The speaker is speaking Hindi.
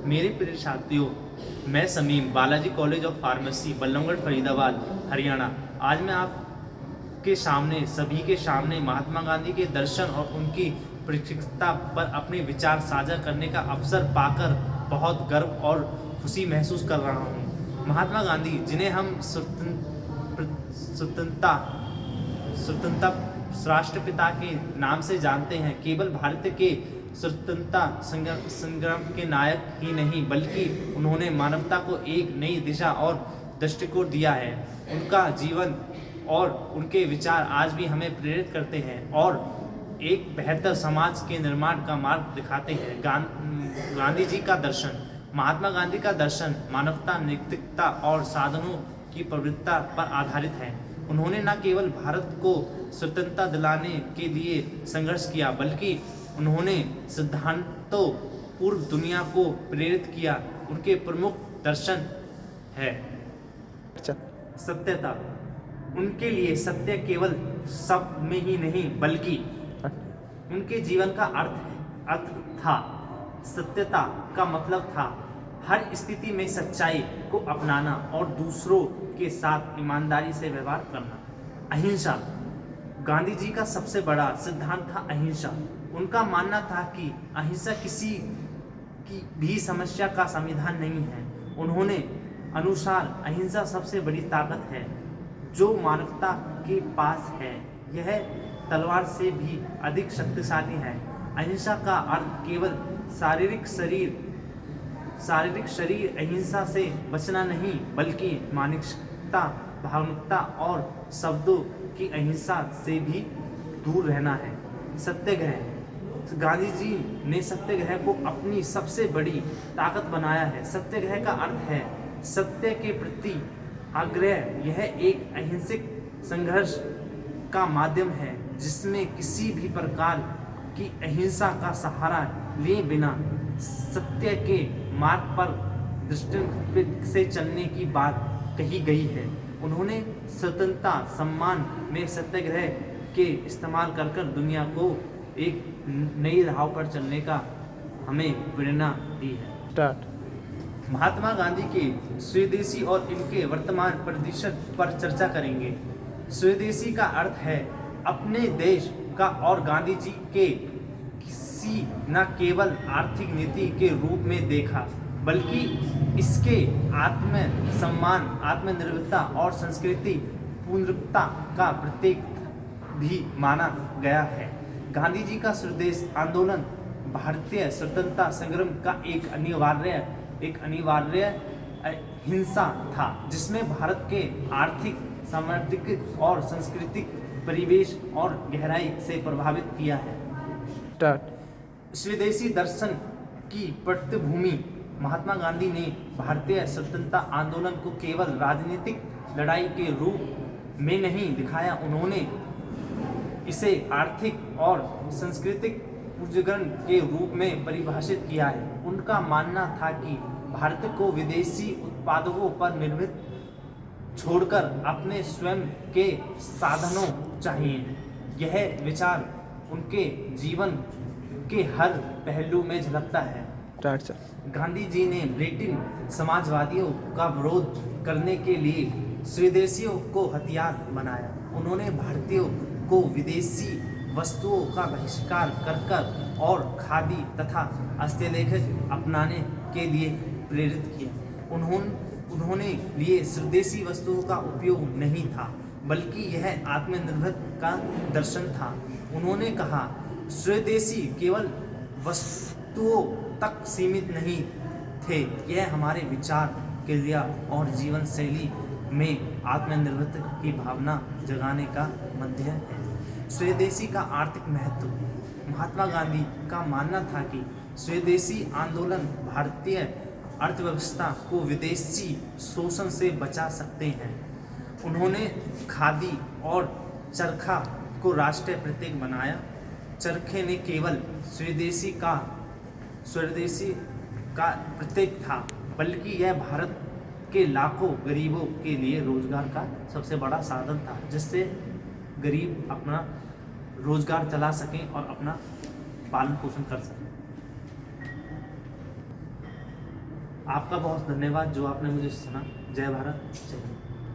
मेरे प्रिय साथियों, मैं Sameem Balaji college of pharmacy Ballabhgarh Faridabad Haryana. आज मैं आपके सामने सभी के सामने महात्मा गांधी के दर्शन और उनकी प्रतिष्ठा पर अपने विचार साझा करने का अवसर पाकर बहुत गर्व और खुशी महसूस कर रहा हूँ। महात्मा गांधी, जिन्हें हम स्वतंत्रता राष्ट्रपिता के नाम से जानते हैं, केवल भारत के स्वतंत्रता संग्राम के नायक ही नहीं बल्कि उन्होंने मानवता को एक नई दिशा और दृष्टिकोण दिया है। उनका जीवन और उनके विचार आज भी हमें प्रेरित करते हैं और एक बेहतर समाज के निर्माण का मार्ग दिखाते हैं। गांधी जी का दर्शन। महात्मा गांधी का दर्शन मानवता, नैतिकता और साधनों की प्रवृत्ति पर आधारित है। उन्होंने न केवल भारत को स्वतंत्रता दिलाने के लिए संघर्ष किया बल्कि उन्होंने सिद्धांतों पूर्व दुनिया को प्रेरित किया। उनके प्रमुख दर्शन है सत्यता। उनके लिए सत्य केवल शब्द में ही नहीं बल्कि उनके जीवन का अर्थ था। सत्यता का मतलब था हर स्थिति में सच्चाई को अपनाना और दूसरों के साथ ईमानदारी से व्यवहार करना। अहिंसा। गांधी जी का सबसे बड़ा सिद्धांत था अहिंसा। उनका मानना था कि अहिंसा किसी की भी समस्या का समाधान नहीं है। उन्होंने अनुसार अहिंसा सबसे बड़ी ताकत है जो मानवता के पास है। यह तलवार से भी अधिक शक्तिशाली है। अहिंसा का अर्थ केवल शारीरिक शरीर अहिंसा से बचना नहीं बल्कि मानसिकता, भावनिकता और शब्दों की अहिंसा से भी दूर रहना है। सत्याग्रह। गांधी जी ने सत्याग्रह को अपनी सबसे बड़ी ताकत बनाया है। सत्याग्रह का अर्थ है सत्य के प्रति आग्रह। यह एक अहिंसक संघर्ष का माध्यम है जिसमें किसी भी प्रकार की अहिंसा का सहारा लिए बिना सत्य के मार्ग पर दृष्टि से चलने की बात कही गई है। उन्होंने स्वतंत्रता सम्मान में सत्याग्रह के इस्तेमाल कर दुनिया को एक नई राह पर चलने का हमें प्रेरणा दी है। महात्मा गांधी के स्वदेशी और इनके वर्तमान परिदृश्य पर चर्चा करेंगे। स्वदेशी का अर्थ है अपने देश का और गांधी जी के किसी न केवल आर्थिक नीति के रूप में देखा बल्कि इसके आत्म सम्मान, आत्मनिर्भरता और संस्कृति पुनरुक्ता का प्रतीक भी माना गया है। गांधी जी का स्वदेश आंदोलन भारतीय स्वतंत्रता संग्राम का एक अनिवार्य हिस्सा था जिसमें भारत के आर्थिक, सामाजिक और सांस्कृतिक परिवेश और गहराई से प्रभावित किया है। स्वदेशी दर्शन की पृष्ठभूमि। महात्मा गांधी ने भारतीय स्वतंत्रता आंदोलन को केवल राजनीतिक लड़ाई के रूप में नहीं दिखाया, उन्होंने इसे आर्थिक और सांस्कृतिक पुनर्जागरण के रूप में परिभाषित किया है। उनका मानना था कि भारत को विदेशी उत्पादों पर निर्भर छोड़कर अपने स्वयं के साधनों चाहिए। यह विचार उनके जीवन के हर पहलू में झलकता है। गांधी जी ने ब्रिटिश समाजवादियों का विरोध करने के लिए स्वदेशियों को हथियार बनाया। उन्होंने भारतीयों को विदेशी वस्तुओं का बहिष्कार कर और खादी तथा हस्तलेख अपनाने के लिए प्रेरित किया। उन्होंने लिए स्वदेशी वस्तुओं का उपयोग नहीं था बल्कि यह आत्मनिर्भर का दर्शन था। उन्होंने कहा स्वदेशी केवल वस्तुओं तक सीमित नहीं थे, यह हमारे विचार, क्रिया और जीवन शैली में आत्मनिर्भरता की भावना जगाने का माध्यम है। स्वदेशी का आर्थिक महत्व। महात्मा गांधी का मानना था कि स्वदेशी आंदोलन भारतीय अर्थव्यवस्था को विदेशी शोषण से बचा सकते हैं। उन्होंने खादी और चरखा को राष्ट्रीय प्रतीक बनाया। चरखे ने केवल स्वदेशी का प्रतीक था बल्कि यह भारत के लाखों गरीबों के लिए रोजगार का सबसे बड़ा साधन था, जिससे गरीब अपना रोजगार चला सकें और अपना पालन पोषण कर सकें। आपका बहुत धन्यवाद जो आपने मुझे सुना। जय भारत, जय हिंद।